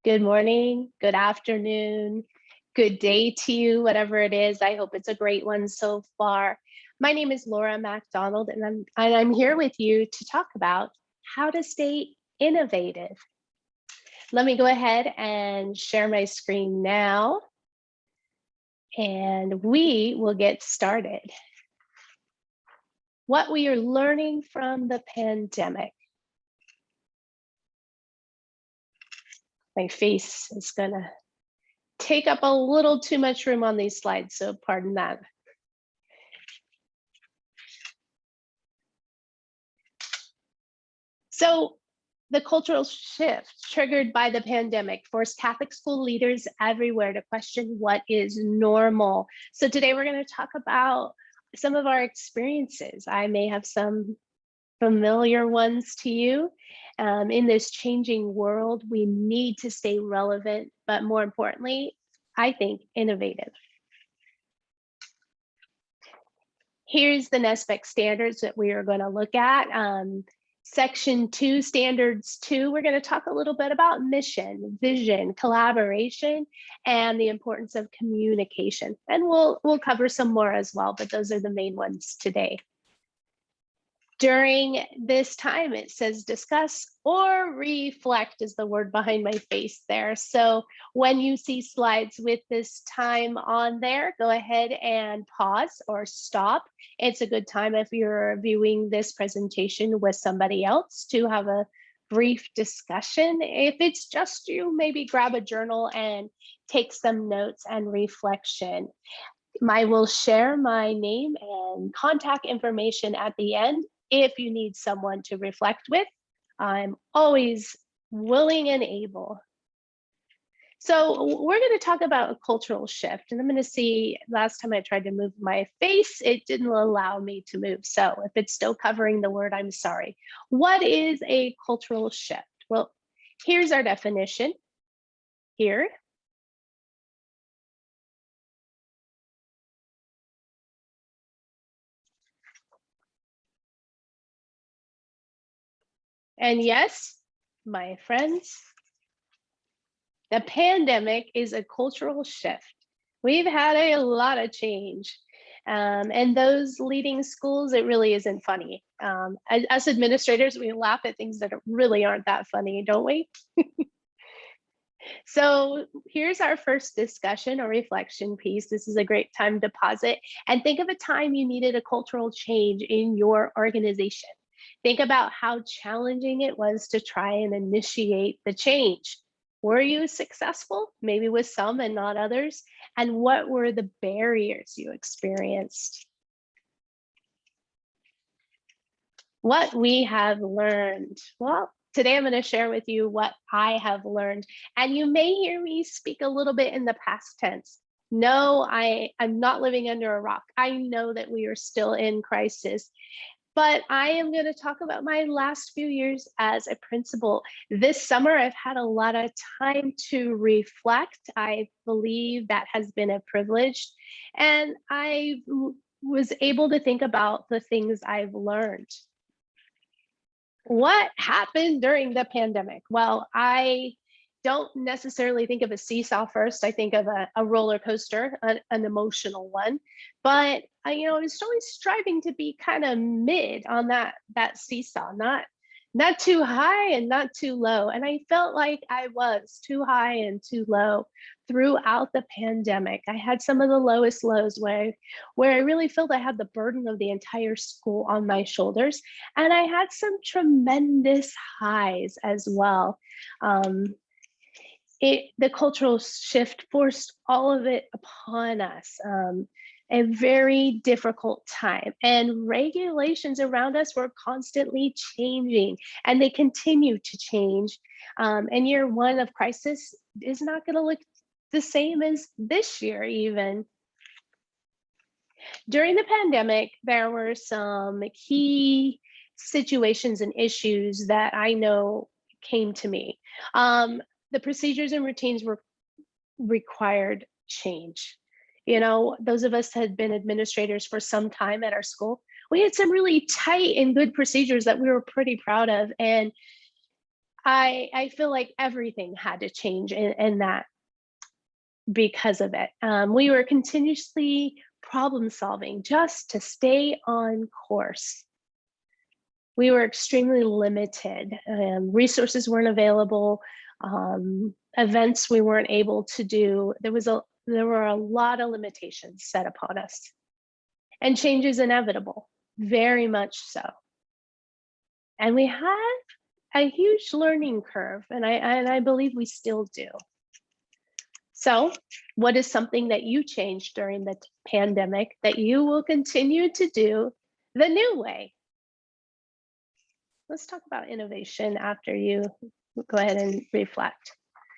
Good morning, good afternoon, good day to you, whatever it is. I hope it's a great one so far. My name is Laura MacDonald, and I'm here with you to talk about how to stay innovative. Let me go ahead and share my screen now, and we will get started. What we are learning from the pandemic. My face is gonna take up a little too much room on these slides, so pardon that. So the cultural shift triggered by the pandemic forced Catholic school leaders everywhere to question what is normal. So today we're going to talk about some of our experiences. I may have some familiar ones to you. In this changing world, we need to stay relevant, but more importantly, I think innovative. Here's the NESPEC standards that we are going to look at. Section 2, Standards 2, we're going to talk a little bit about mission, vision, collaboration, and the importance of communication. And we'll cover some more as well, but those are the main ones today. During this time, it says discuss or reflect is the word behind my face there. So when you see slides with this time on there, go ahead and pause or stop. It's a good time if you're viewing this presentation with somebody else to have a brief discussion. If it's just you, maybe grab a journal and take some notes and reflection. I will share my name and contact information at the end. If you need someone to reflect with, I'm always willing and able. So we're going to talk about a cultural shift, and I'm going to see, last time I tried to move my face, it didn't allow me to move. So if it's still covering the word, I'm sorry. What is a cultural shift? Well, here's our definition here. And yes, my friends, the pandemic is a cultural shift. We've had a lot of change. And those leading schools, it really isn't funny. As administrators, we laugh at things that really aren't that funny, don't we? So here's our first discussion or reflection piece. This is a great time to pause it and think of a time you needed a cultural change in your organization. Think about how challenging it was to try and initiate the change. Were you successful? Maybe with some and not others? And what were the barriers you experienced? What we have learned. Well, today I'm going to share with you what I have learned. And you may hear me speak a little bit in the past tense. No, I'm not living under a rock. I know that we are still in crisis. But I am going to talk about my last few years as a principal. This summer, I've had a lot of time to reflect. I believe that has been a privilege. And I was able to think about the things I've learned. What happened during the pandemic? Well, I don't necessarily think of a seesaw first. I think of a roller coaster, an emotional one. But I was always striving to be kind of mid on that seesaw, not too high and not too low. And I felt like I was too high and too low throughout the pandemic. I had some of the lowest lows where I really felt I had the burden of the entire school on my shoulders. And I had some tremendous highs as well. The cultural shift forced all of it upon us. A very difficult time, and regulations around us were constantly changing, and they continue to change. And year one of crisis is not going to look the same as this year even. During the pandemic, there were some key situations and issues that I know came to me. The procedures and routines were required change. Those of us had been administrators for some time at our school. We had some really tight and good procedures that we were pretty proud of. And I feel like everything had to change in that because of it. We were continuously problem solving just to stay on course. We were extremely limited. Resources weren't available. Events we weren't able to do. There were a lot of limitations set upon us, and change is inevitable, very much so. And we had a huge learning curve, and I believe we still do. So, what is something that you changed during the pandemic that you will continue to do the new way? Let's talk about innovation after you go ahead and reflect.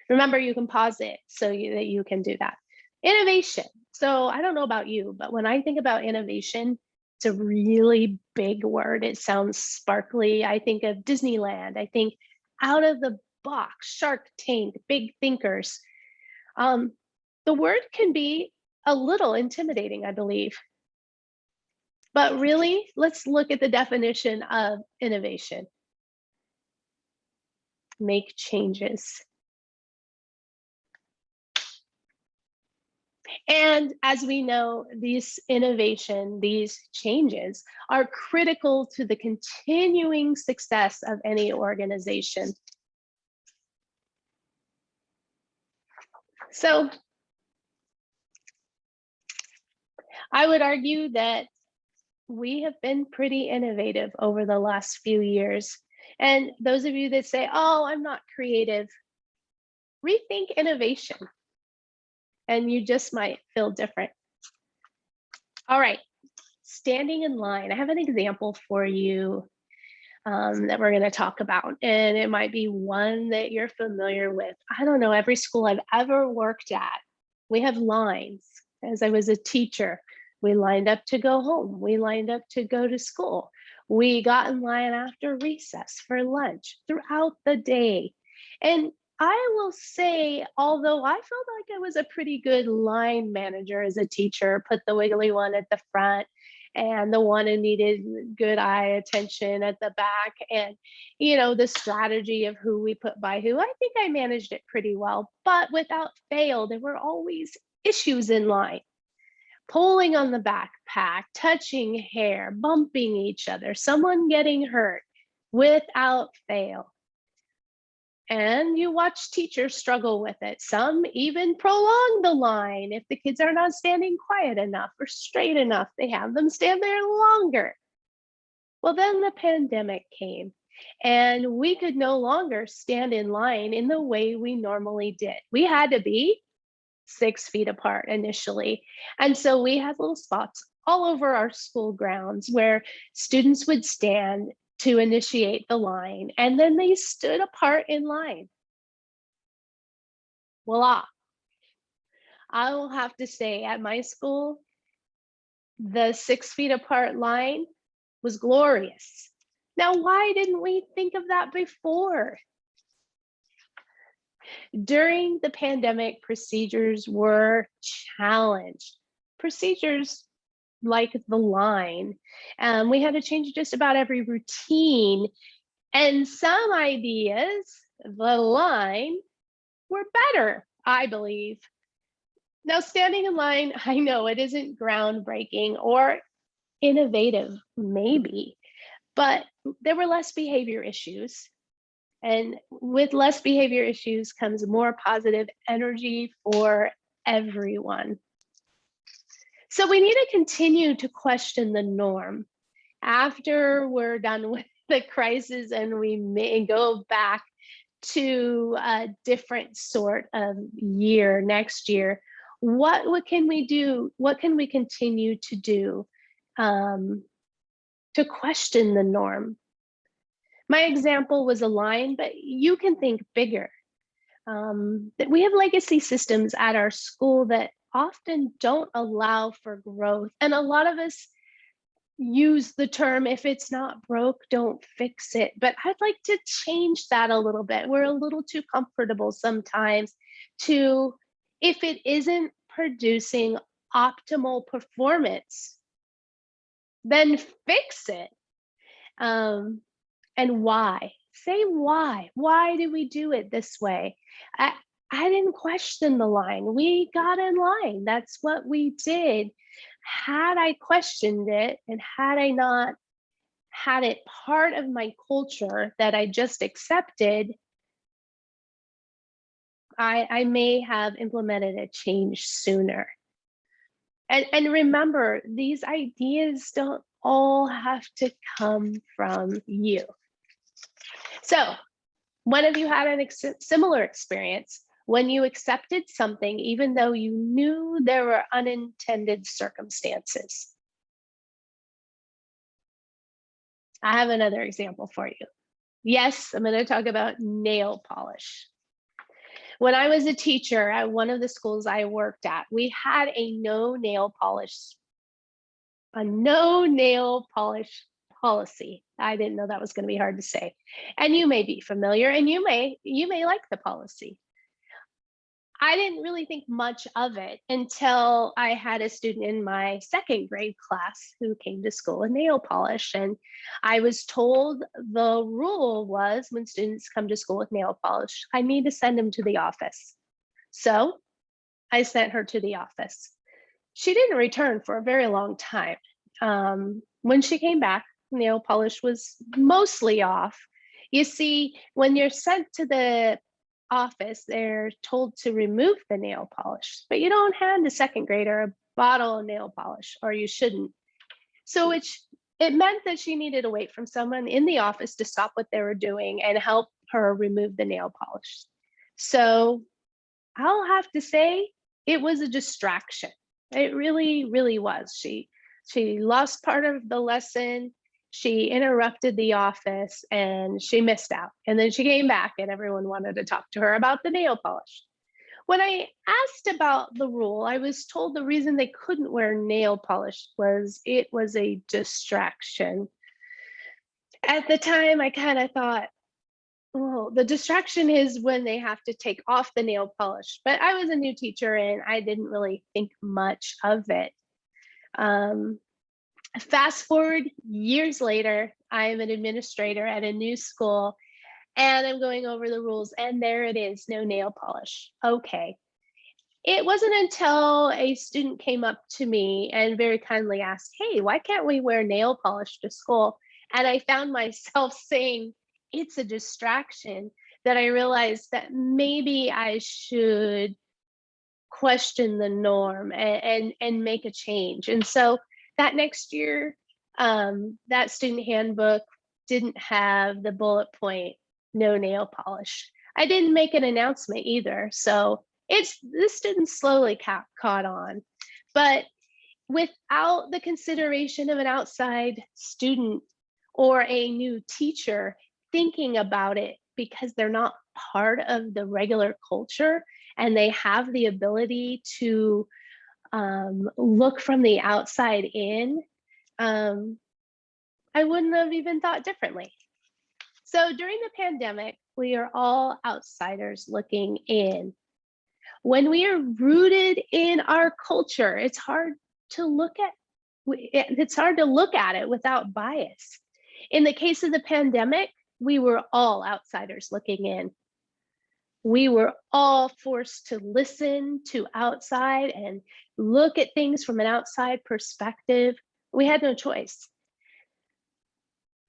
Remember, you can pause it so that you can do that. Innovation. So I don't know about you, but when I think about innovation, it's a really big word. It sounds sparkly. I think of Disneyland. I think out of the box, Shark Tank, big thinkers. Um, the word can be a little intimidating, I believe. But really, let's look at the definition of innovation. Make changes. And as we know, these innovation, these changes are critical to the continuing success of any organization. So I would argue that we have been pretty innovative over the last few years. And those of you that say, oh, I'm not creative, rethink innovation and you just might feel different. All right, standing in line. I have an example for you that we're going to talk about, and it might be one that you're familiar with. I don't know, every school I've ever worked at, we have lines. As I was a teacher, we lined up to go home, we lined up to go to school, we got in line after recess for lunch throughout the day. And I will say, although I felt like I was a pretty good line manager as a teacher, put the wiggly one at the front and the one who needed good eye attention at the back, and the strategy of who we put by who, I think I managed it pretty well. But without fail, there were always issues in line: pulling on the backpack, touching hair, bumping each other, someone getting hurt, without fail. And you watch teachers struggle with it. Some even prolong the line. If the kids are not standing quiet enough or straight enough, they have them stand there longer. Well, then the pandemic came, and we could no longer stand in line in the way we normally did. We had to be 6 feet apart initially. And so we had little spots all over our school grounds where students would stand to initiate the line, and then they stood apart in line. Voila. I will have to say, at my school, the 6 feet apart line was glorious. Now, why didn't we think of that before? During the pandemic, procedures were challenged. Procedures like the line. We had to change just about every routine. And some ideas, the line, were better, I believe. Now, standing in line, I know it isn't groundbreaking or innovative, maybe, but there were less behavior issues. And with less behavior issues comes more positive energy for everyone. So we need to continue to question the norm. After we're done with the crisis and we may go back to a different sort of year next year, what can we do? What can we continue to do to question the norm? My example was a line, but you can think bigger. That we have legacy systems at our school that often don't allow for growth. And a lot of us use the term, if it's not broke, don't fix it. But I'd like to change that a little bit. We're a little too comfortable sometimes to, if it isn't producing optimal performance, then fix it. And why? Say why. Why do we do it this way? I, I didn't question the line. We got in line. That's what we did. Had I questioned it and had I not had it part of my culture that I just accepted, I may have implemented a change sooner. And remember, these ideas don't all have to come from you. So, when have you had an similar experience when you accepted something even though you knew there were unintended circumstances? I have another example for you. Yes, I'm going to talk about nail polish. When I was a teacher at one of the schools I worked at, we had a no nail polish policy. I didn't know that was going to be hard to say. And you may be familiar and you may like the policy. I didn't really think much of it until I had a student in my second grade class who came to school with nail polish. And I was told the rule was when students come to school with nail polish, I need to send them to the office. So I sent her to the office. She didn't return for a very long time. When she came back, nail polish was mostly off. You see, when you're sent to the office, they're told to remove the nail polish, but you don't hand a second grader a bottle of nail polish, or you shouldn't. So it meant that she needed to wait from someone in the office to stop what they were doing and help her remove the nail polish. So I'll have to say it was a distraction. It really, really was. She lost part of the lesson. She interrupted the office and she missed out. And then she came back and everyone wanted to talk to her about the nail polish. When I asked about the rule, I was told the reason they couldn't wear nail polish was it was a distraction. At the time, I kind of thought, oh, the distraction is when they have to take off the nail polish. But I was a new teacher and I didn't really think much of it. Fast forward years later, I'm an administrator at a new school and I'm going over the rules, and there it is, no nail polish. Okay. It wasn't until a student came up to me and very kindly asked, hey, why can't we wear nail polish to school? And I found myself saying, it's a distraction, that I realized that maybe I should question the norm and make a change. And so that next year, that student handbook didn't have the bullet point, no nail polish. I didn't make an announcement either. So the students slowly caught on. But without the consideration of an outside student or a new teacher thinking about it, because they're not part of the regular culture and they have the ability to look from the outside in, I wouldn't have even thought differently. So during the pandemic, we are all outsiders looking in. When we are rooted in our culture, it's hard to look at it without bias. In the case of the pandemic, we were all outsiders looking in. We were all forced to listen to outside and look at things from an outside perspective. We had no choice.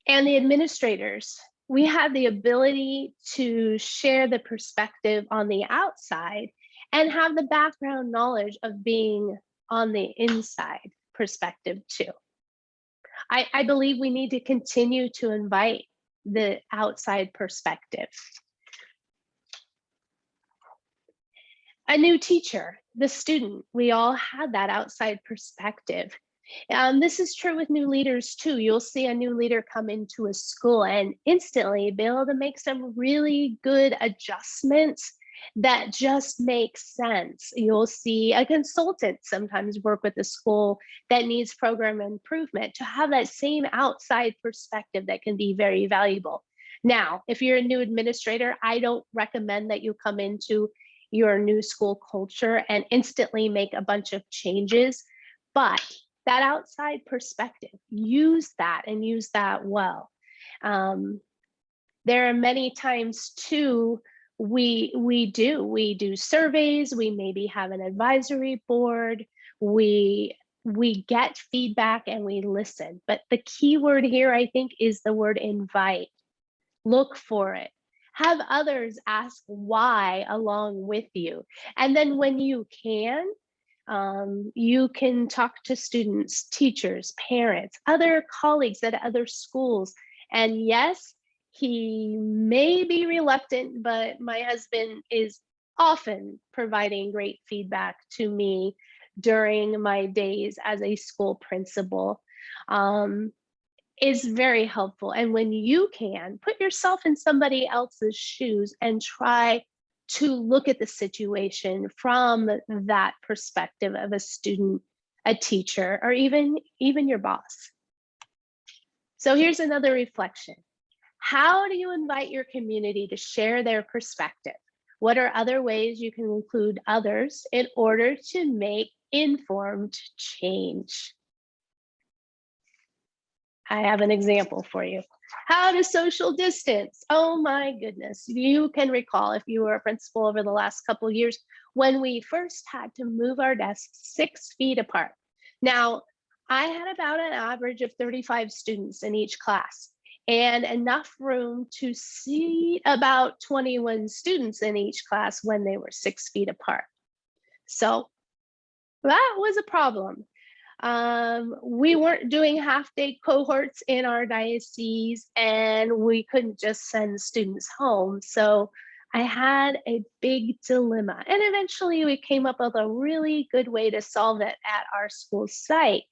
And the administrators, we had the ability to share the perspective on the outside and have the background knowledge of being on the inside perspective too. I believe we need to continue to invite the outside perspective. A new teacher, the student, we all had that outside perspective. This is true with new leaders too. You'll see a new leader come into a school and instantly be able to make some really good adjustments that just make sense. You'll see a consultant sometimes work with a school that needs program improvement to have that same outside perspective that can be very valuable. Now, if you're a new administrator, I don't recommend that you come into your new school culture and instantly make a bunch of changes, but that outside perspective, use that and use that well. There are many times too, we do surveys, we maybe have an advisory board, we get feedback and we listen. But the key word here, I think, is the word invite. Look for it. Have others ask why along with you. And then when you can talk to students, teachers, parents, other colleagues at other schools. And yes, he may be reluctant, but my husband is often providing great feedback to me during my days as a school principal. Um, is very helpful. And when you can, put yourself in somebody else's shoes and try to look at the situation from that perspective of a student, a teacher, or even your boss. So here's another reflection. How do you invite your community to share their perspective? What are other ways you can include others in order to make informed change? I have an example for you. How to social distance. Oh my goodness. You can recall, if you were a principal over the last couple of years, when we first had to move our desks 6 feet apart. Now, I had about an average of 35 students in each class and enough room to seat about 21 students in each class when they were 6 feet apart. So that was a problem. We weren't doing half-day cohorts in our diocese, and we couldn't just send students home. So I had a big dilemma. And eventually we came up with a really good way to solve it at our school site.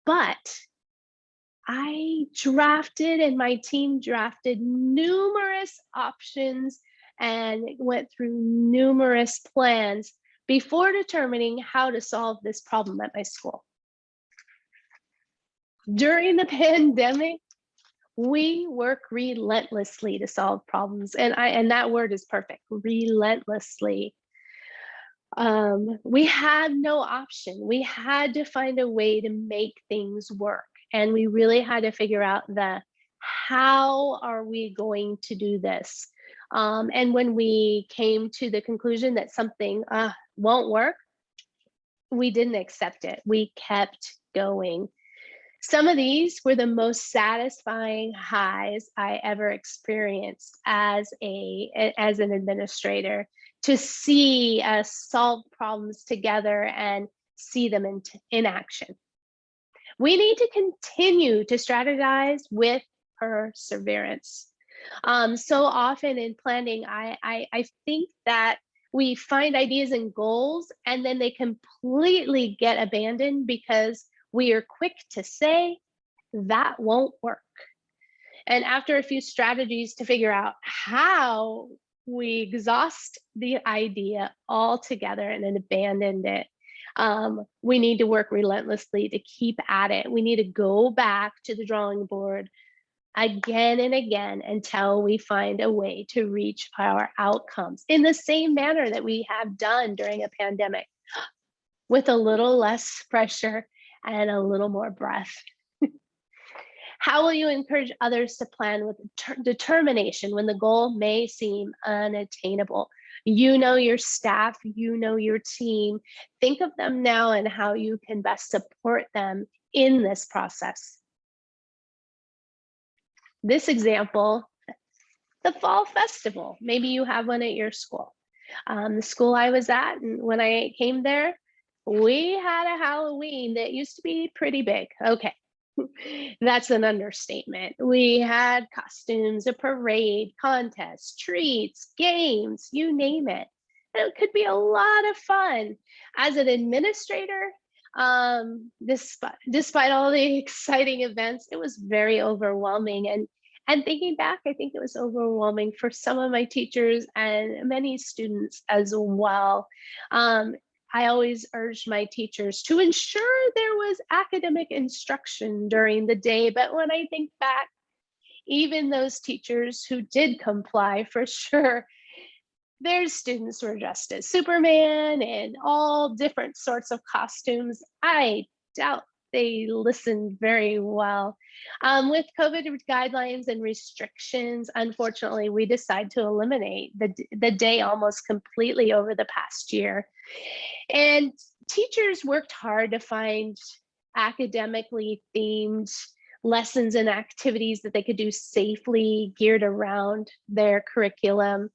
But I drafted and my team drafted numerous options and went through numerous plans before determining how to solve this problem at my school. During the pandemic, we work relentlessly to solve problems, and that word is perfect, relentlessly. We had no option. We had to find a way to make things work, and we really had to figure out how are we going to do this? And when we came to the conclusion that something won't work, we didn't accept it. We kept going. Some of these were the most satisfying highs I ever experienced as an administrator, to see us solve problems together and see them in action. We need to continue to strategize with perseverance. So often in planning, I think that we find ideas and goals and then they completely get abandoned because we are quick to say that won't work. And after a few strategies to figure out how, we exhaust the idea altogether and then abandoned it. We need to work relentlessly to keep at it. We need to go back to the drawing board again and again until we find a way to reach our outcomes in the same manner that we have done during a pandemic, with a little less pressure and a little more breath. How will you encourage others to plan with determination when the goal may seem unattainable? You know your staff, you know your team. Think of them now and how you can best support them in this process. This example, the fall festival. Maybe you have one at your school. The school I was at, and when I came there, we had a Halloween that used to be pretty big. Okay, that's an understatement. We had costumes, a parade, contests, treats, games, you name it. And it could be a lot of fun. As an administrator, despite all the exciting events, it was very overwhelming. And thinking back, I think it was overwhelming for some of my teachers and many students as well. I always urged my teachers to ensure there was academic instruction during the day. But when I think back, even those teachers who did comply, for sure, their students were dressed as Superman and all different sorts of costumes. I doubt they listened very well. With COVID guidelines and restrictions, unfortunately, we decided to eliminate the day almost completely over the past year. And teachers worked hard to find academically themed lessons and activities that they could do safely, geared around their curriculum.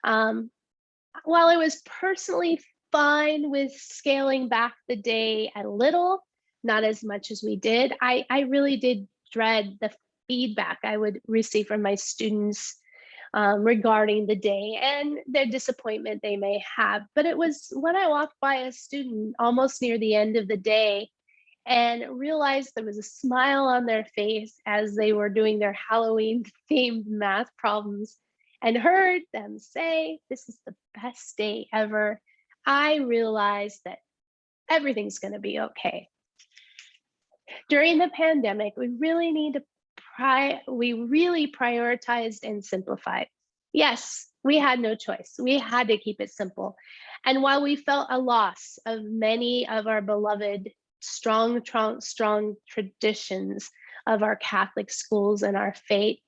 Um, while I was personally fine with scaling back the day a little, not as much as we did, I really did dread the feedback I would receive from my students regarding the day and their disappointment they may have. But it was when I walked by a student almost near the end of the day and realized there was a smile on their face as they were doing their Halloween themed math problems and heard them say, "This is the best day ever." I realized that everything's going to be okay. During the pandemic, we really prioritized and simplified. Yes, we had no choice. We had to keep it simple. And while we felt a loss of many of our beloved strong traditions of our Catholic schools and our faith,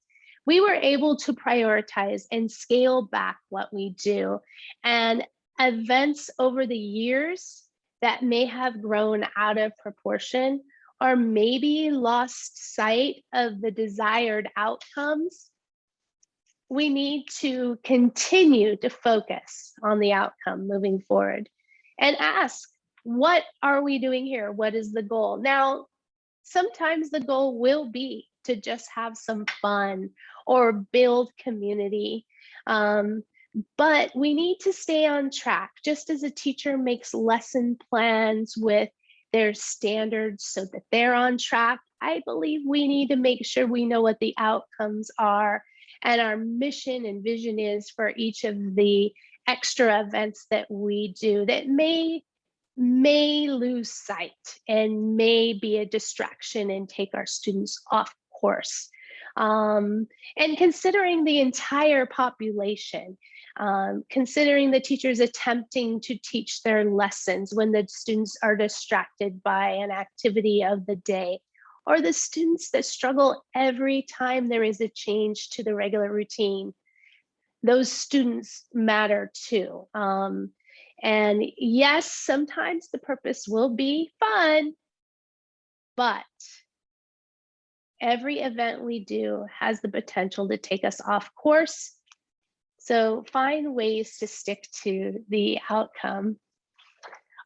we were able to prioritize and scale back what we do. And events over the years that may have grown out of proportion or maybe lost sight of the desired outcomes, we need to continue to focus on the outcome moving forward and ask, what are we doing here? What is the goal? Now, sometimes the goal will be to just have some fun or build community. But we need to stay on track, just as a teacher makes lesson plans with their standards so that they're on track. I believe we need to make sure we know what the outcomes are and our mission and vision is for each of the extra events that we do that may lose sight and may be a distraction and take our students off course. And considering the entire population, considering the teachers attempting to teach their lessons when the students are distracted by an activity of the day, or the students that struggle every time there is a change to the regular routine, those students matter too. And yes, sometimes the purpose will be fun, but every event we do has the potential to take us off course. So find ways to stick to the outcome.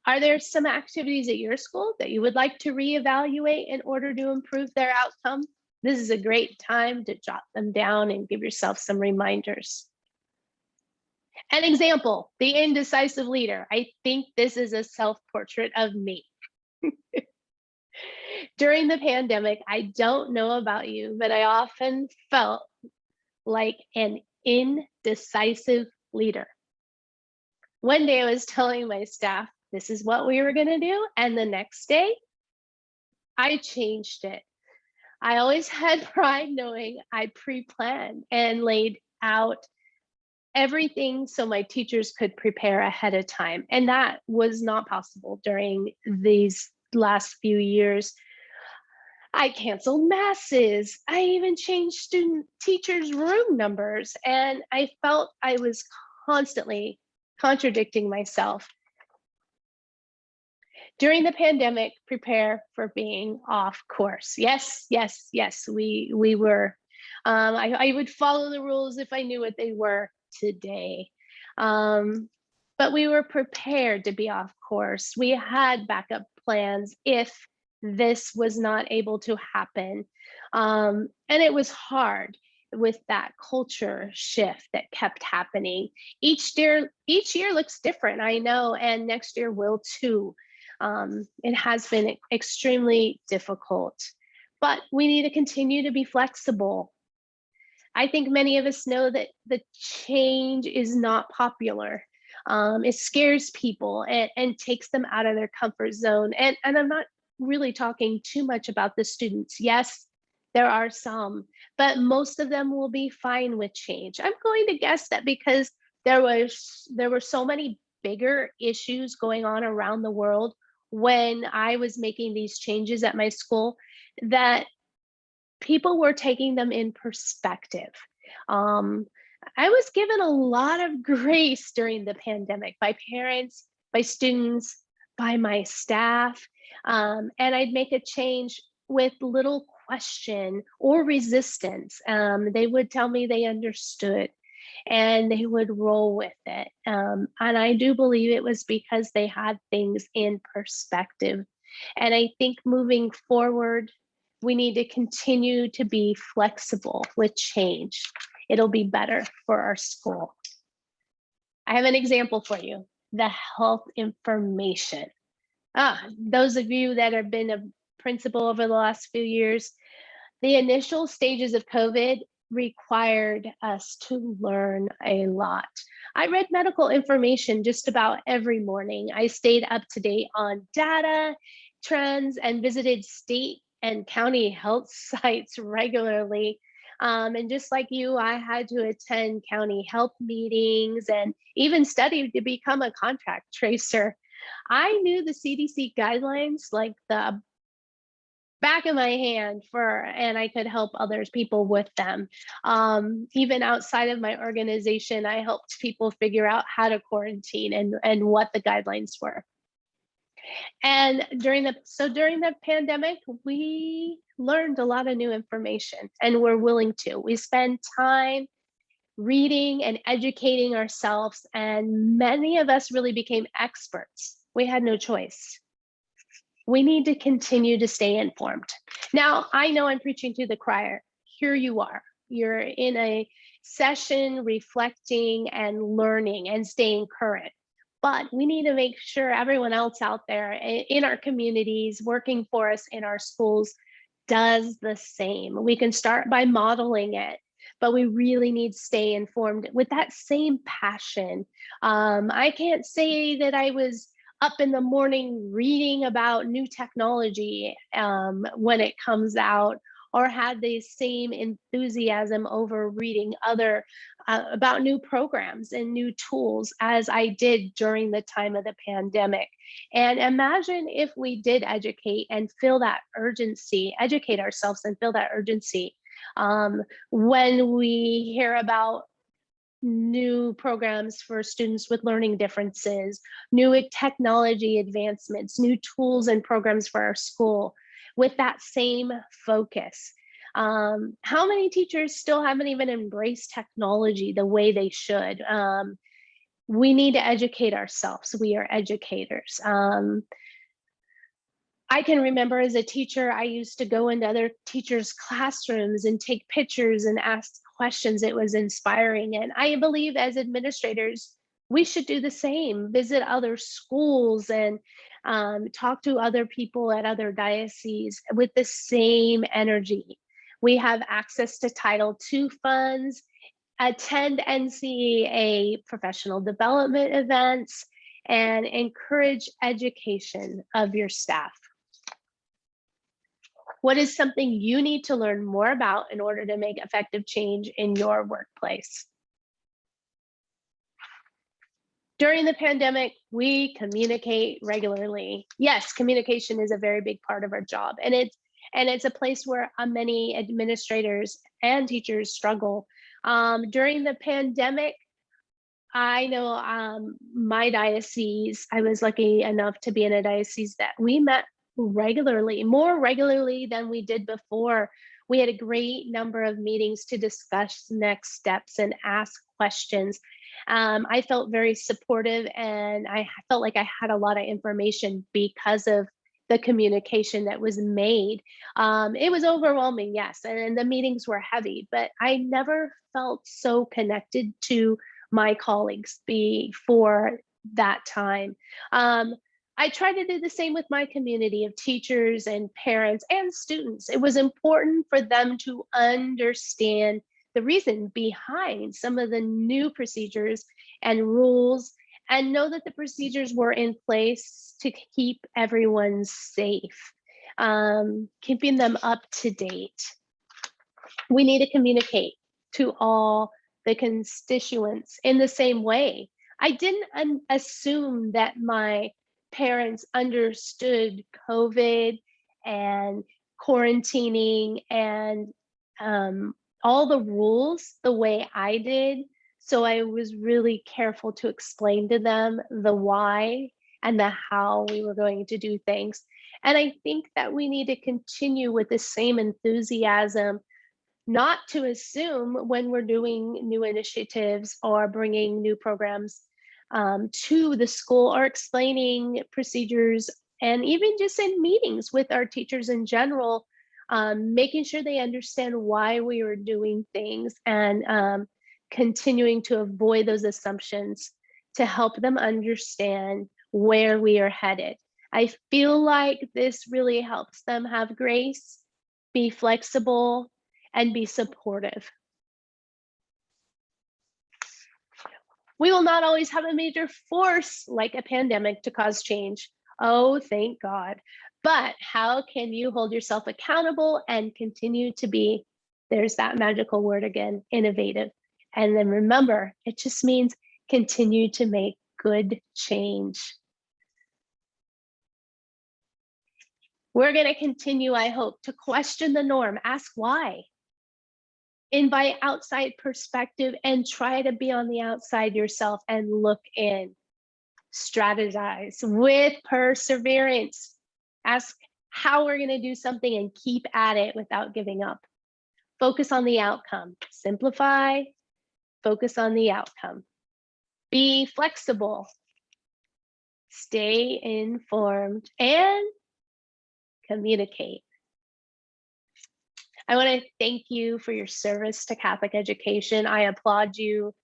Are there some activities at your school that you would like to reevaluate in order to improve their outcome? This is a great time to jot them down and give yourself some reminders. An example, the indecisive leader. I think this is a self-portrait of me. During the pandemic, I don't know about you, but I often felt like an indecisive leader. One day I was telling my staff, this is what we were going to do. And the next day, I changed it. I always had pride knowing I pre-planned and laid out everything so my teachers could prepare ahead of time. And that was not possible during these last few years. I canceled masses. I even changed student teachers' room numbers. And I felt I was constantly contradicting myself. During the pandemic, prepare for being off course. Yes, yes, yes, we were. I would follow the rules if I knew what they were today. But we were prepared to be off course. We had backup plans if this was not able to happen. And it was hard with that culture shift that kept happening. Each year looks different, I know, and next year will too. It has been extremely difficult, but we need to continue to be flexible. I think many of us know that the change is not popular. It scares people and takes them out of their comfort zone. And I'm not really talking too much about the students. Yes, there are some, but most of them will be fine with change. I'm going to guess that because there were so many bigger issues going on around the world when I was making these changes at my school that people were taking them in perspective. Um, I was given a lot of grace during the pandemic by parents, by students, by my staff. And I'd make a change with little question or resistance. They would tell me they understood and they would roll with it. And I do believe it was because they had things in perspective. And I think moving forward, we need to continue to be flexible with change. It'll be better for our school. I have an example for you, the health information. Those of you that have been a principal over the last few years, the initial stages of COVID required us to learn a lot. I read medical information just about every morning. I stayed up to date on data, trends, and visited state and county health sites regularly. And just like you, I had to attend county health meetings and even study to become a contact tracer. I knew the CDC guidelines like the back of my hand and I could help others people with them. Even outside of my organization, I helped people figure out how to quarantine and what the guidelines were. And during the pandemic, we learned a lot of new information and we're willing to. We spend time reading and educating ourselves, and many of us really became experts. We had no choice. We need to continue to stay informed. Now, I know I'm preaching to the choir. Here you are. You're in a session reflecting and learning and staying current. But we need to make sure everyone else out there in our communities, working for us in our schools, does the same. We can start by modeling it, but we really need to stay informed with that same passion. I can't say that I was up in the morning reading about new technology when it comes out, or had the same enthusiasm over reading other about new programs and new tools as I did during the time of the pandemic. And imagine if we did educate and feel that urgency, educate ourselves and feel that urgency when we hear about new programs for students with learning differences, new technology advancements, new tools and programs for our school with that same focus. How many teachers still haven't even embraced technology the way they should? We need to educate ourselves. We are educators. I can remember as a teacher, I used to go into other teachers' classrooms and take pictures and ask questions. It was inspiring. And I believe as administrators, we should do the same, visit other schools and talk to other people at other dioceses with the same energy. We have access to Title II funds, attend NCEA professional development events, and encourage education of your staff. What is something you need to learn more about in order to make effective change in your workplace? During the pandemic, we communicate regularly. Yes, communication is a very big part of our job, and it's a place where many administrators and teachers struggle. During the pandemic, I know my diocese, I was lucky enough to be in a diocese that we met regularly, more regularly than we did before. We had a great number of meetings to discuss next steps and ask questions. I felt very supportive and I felt like I had a lot of information because of the communication that was made. It was overwhelming, yes, and the meetings were heavy, but I never felt so connected to my colleagues before that time. I try to do the same with my community of teachers and parents and students. It was important for them to understand the reason behind some of the new procedures and rules and know that the procedures were in place to keep everyone safe, keeping them up to date. We need to communicate to all the constituents in the same way. I didn't assume that my parents understood COVID and quarantining and all the rules the way I did. So I was really careful to explain to them the why and the how we were going to do things. And I think that we need to continue with the same enthusiasm, not to assume when we're doing new initiatives or bringing new programs to the school or explaining procedures, and even just in meetings with our teachers in general, making sure they understand why we are doing things, and continuing to avoid those assumptions to help them understand where we are headed. I feel like this really helps them have grace, be flexible, and be supportive. We will not always have a major force like a pandemic to cause change. Oh, thank God. But how can you hold yourself accountable and continue to be, there's that magical word again, innovative? And then remember, it just means continue to make good change. We're going to continue, I hope, to question the norm, ask why, invite outside perspective, and try to be on the outside yourself and look in. Strategize with perseverance. Ask how we're going to do something and keep at it without giving up. Focus on the outcome. Simplify, focus on the outcome. Be flexible. Stay informed and communicate. I want to thank you for your service to Catholic education. I applaud you.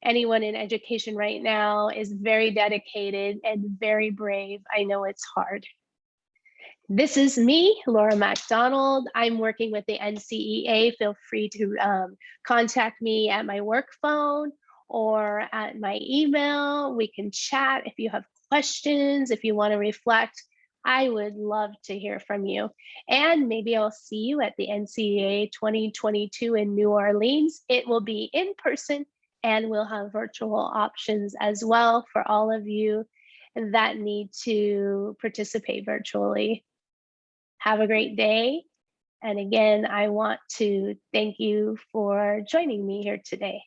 Anyone in education right now is very dedicated and very brave. I know it's hard. This is me, Laura MacDonald. I'm working with the NCEA. Feel free to contact me at my work phone or at my email. We can chat if you have questions, if you want to reflect. I would love to hear from you. And maybe I'll see you at the NCEA 2022 in New Orleans. It will be in person, and we'll have virtual options as well for all of you that need to participate virtually. Have a great day. And again, I want to thank you for joining me here today.